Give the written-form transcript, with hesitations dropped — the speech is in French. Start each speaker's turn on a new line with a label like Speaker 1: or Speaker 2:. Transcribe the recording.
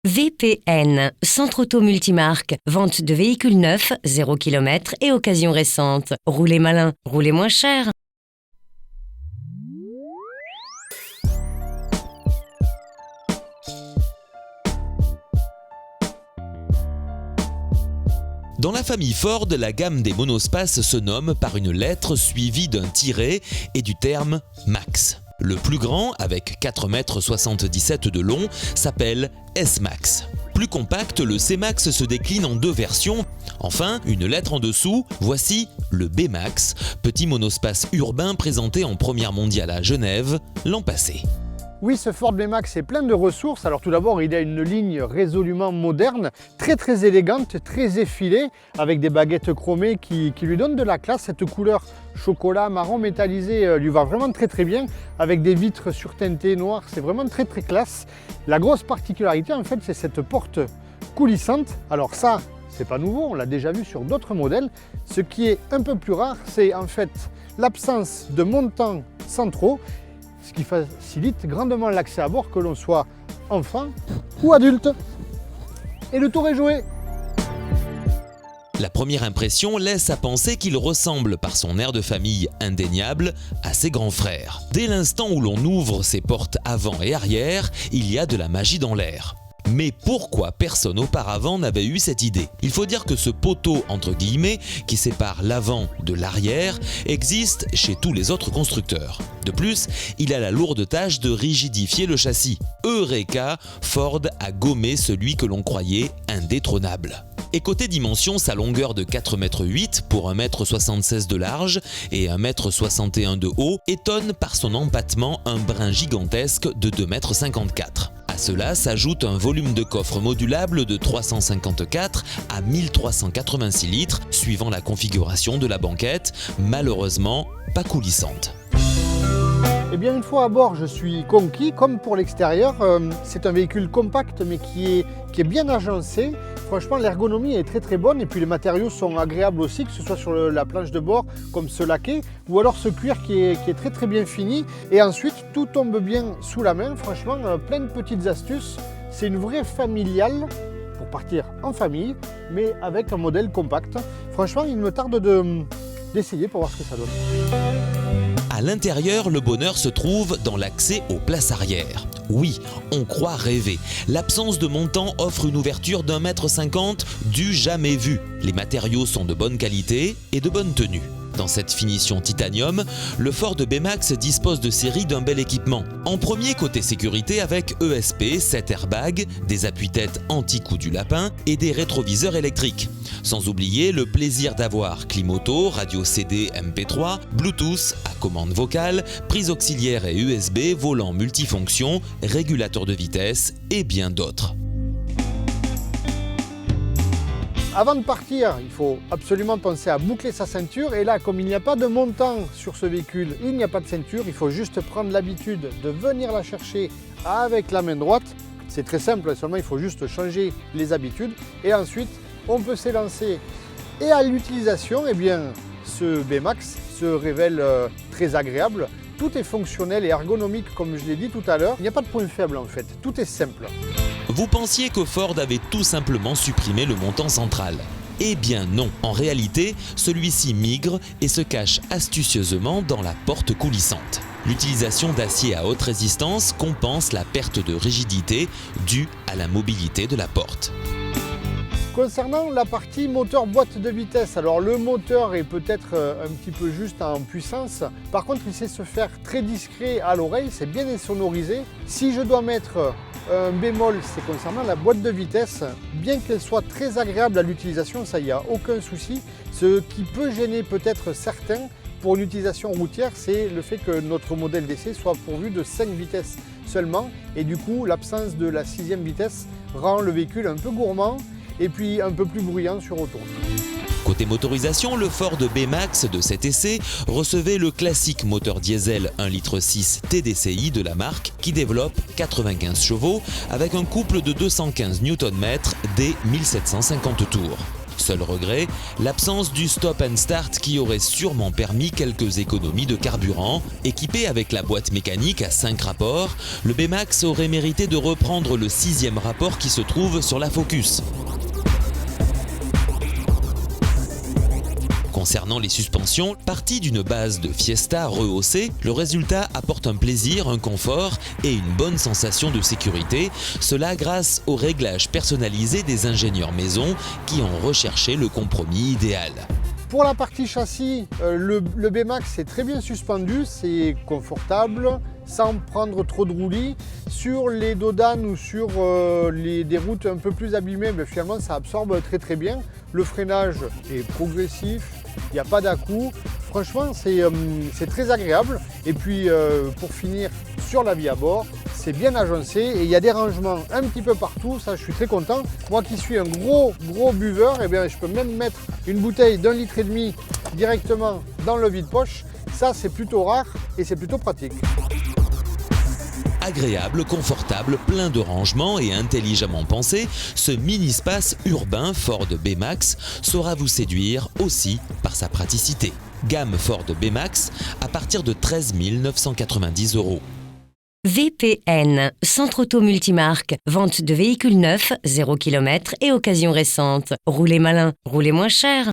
Speaker 1: VPN, Centre Auto Multimarque, vente de véhicules neufs, 0 km et occasions récentes. Roulez malin, roulez moins cher.
Speaker 2: Dans la famille Ford, la gamme des monospaces se nomme par une lettre suivie d'un tiret et du terme Max. Le plus grand, avec 4,77 m de long, s'appelle S-Max. Plus compact, le C-Max se décline en deux versions. Enfin, une lettre en dessous, voici le B-Max, petit monospace urbain présenté en première mondiale à Genève l'an passé.
Speaker 3: Oui, ce Ford B-Max est plein de ressources. Alors tout d'abord, il a une ligne résolument moderne, très élégante, très effilée, avec des baguettes chromées qui lui donnent de la classe. Cette couleur chocolat marron métallisé lui va vraiment très bien, avec des vitres surteintées noires, c'est vraiment très classe. La grosse particularité en fait, c'est cette porte coulissante. Alors ça, c'est pas nouveau, on l'a déjà vu sur d'autres modèles. Ce qui est un peu plus rare, c'est en fait l'absence de montants centraux, ce qui facilite grandement l'accès à bord, que l'on soit enfant ou adulte. Et le tour est joué.
Speaker 2: La première impression laisse à penser qu'il ressemble par son air de famille indéniable à ses grands frères. Dès l'instant où l'on ouvre ses portes avant et arrière, il y a de la magie dans l'air. Mais pourquoi personne auparavant n'avait eu cette idée? Il faut dire que ce poteau entre guillemets qui sépare l'avant de l'arrière existe chez tous les autres constructeurs. De plus, il a la lourde tâche de rigidifier le châssis. Eureka, Ford a gommé celui que l'on croyait indétrônable. Et côté dimension, sa longueur de 4,8 m pour 1,76 m de large et 1,61 m de haut étonne par son empattement un brin gigantesque de 2,54 m. À cela s'ajoute un volume de coffre modulable de 354 à 1386 litres, suivant la configuration de la banquette, malheureusement pas coulissante.
Speaker 3: Eh bien, une fois à bord, je suis conquis. Comme pour l'extérieur, c'est un véhicule compact mais qui est bien agencé. Franchement, l'ergonomie est très bonne et puis les matériaux sont agréables aussi, que ce soit sur la planche de bord comme ce laqué ou alors ce cuir qui est très bien fini. Et ensuite, tout tombe bien sous la main. Franchement, plein de petites astuces. C'est une vraie familiale pour partir en famille, mais avec un modèle compact. Franchement, il me tarde d'essayer pour voir ce que ça donne.
Speaker 2: À l'intérieur, le bonheur se trouve dans l'accès aux places arrière. Oui, on croit rêver. L'absence de montant offre une ouverture d'1,50 m du jamais vu. Les matériaux sont de bonne qualité et de bonne tenue. Dans cette finition titanium, le Ford B-Max dispose de série d'un bel équipement. En premier, côté sécurité, avec ESP, 7 airbags, des appuis-têtes anti-coup du lapin et des rétroviseurs électriques. Sans oublier le plaisir d'avoir clim auto, radio CD MP3, Bluetooth à commande vocale, prise auxiliaire et USB, volant multifonction, régulateur de vitesse et bien d'autres.
Speaker 3: Avant de partir, il faut absolument penser à boucler sa ceinture. Et là, comme il n'y a pas de montant sur ce véhicule, il n'y a pas de ceinture, il faut juste prendre l'habitude de venir la chercher avec la main droite. C'est très simple, seulement il faut juste changer les habitudes. Et ensuite, on peut s'élancer. Et à l'utilisation, eh bien, ce B-Max se révèle très agréable. Tout est fonctionnel et ergonomique, comme je l'ai dit tout à l'heure. Il n'y a pas de point faible en fait, tout est simple.
Speaker 2: Vous pensiez que Ford avait tout simplement supprimé le montant central? Eh bien non, en réalité, celui-ci migre et se cache astucieusement dans la porte coulissante. L'utilisation d'acier à haute résistance compense la perte de rigidité due à la mobilité de la porte.
Speaker 3: Concernant la partie moteur boîte de vitesse, alors le moteur est peut-être un petit peu juste en puissance. Par contre, il sait se faire très discret à l'oreille, c'est bien insonorisé. Si je dois mettre un bémol, c'est concernant la boîte de vitesse. Bien qu'elle soit très agréable à l'utilisation, ça y a aucun souci. Ce qui peut gêner peut-être certains pour une utilisation routière, c'est le fait que notre modèle d'essai soit pourvu de 5 vitesses seulement. Et du coup, l'absence de la 6e vitesse rend le véhicule un peu gourmand et puis un peu plus bruyant sur autoroute.
Speaker 2: Côté motorisation, le Ford B-Max de cet essai recevait le classique moteur diesel 1,6 litre TDCi de la marque qui développe 95 chevaux avec un couple de 215 Nm dès 1750 tours. Seul regret, l'absence du stop and start qui aurait sûrement permis quelques économies de carburant. Équipé avec la boîte mécanique à 5 rapports, le B-Max aurait mérité de reprendre le 6e rapport qui se trouve sur la Focus. Concernant les suspensions, parti d'une base de Fiesta rehaussée, le résultat apporte un plaisir, un confort et une bonne sensation de sécurité, cela grâce aux réglages personnalisés des ingénieurs maison qui ont recherché le compromis idéal.
Speaker 3: Pour la partie châssis, le B-Max est très bien suspendu, c'est confortable, sans prendre trop de roulis. Sur les dodanes ou sur des routes un peu plus abîmées, finalement ça absorbe très bien. Le freinage est progressif, il n'y a pas d'à-coups. Franchement, c'est très agréable. Et puis, pour finir, sur la vie à bord, c'est bien agencé et il y a des rangements un petit peu partout. Ça, je suis très content. Moi qui suis un gros buveur, je peux même mettre une bouteille d'1,5 litre directement dans le vide-poche. Ça, c'est plutôt rare et c'est plutôt pratique.
Speaker 2: Agréable, confortable, plein de rangements et intelligemment pensé, ce mini-space urbain Ford B-Max saura vous séduire aussi par sa praticité. Gamme Ford B-Max à partir de 13 990 €.
Speaker 1: VPN, Centre Auto Multimarque, vente de véhicules neufs, 0 km et occasion récente. Roulez malin, roulez moins cher.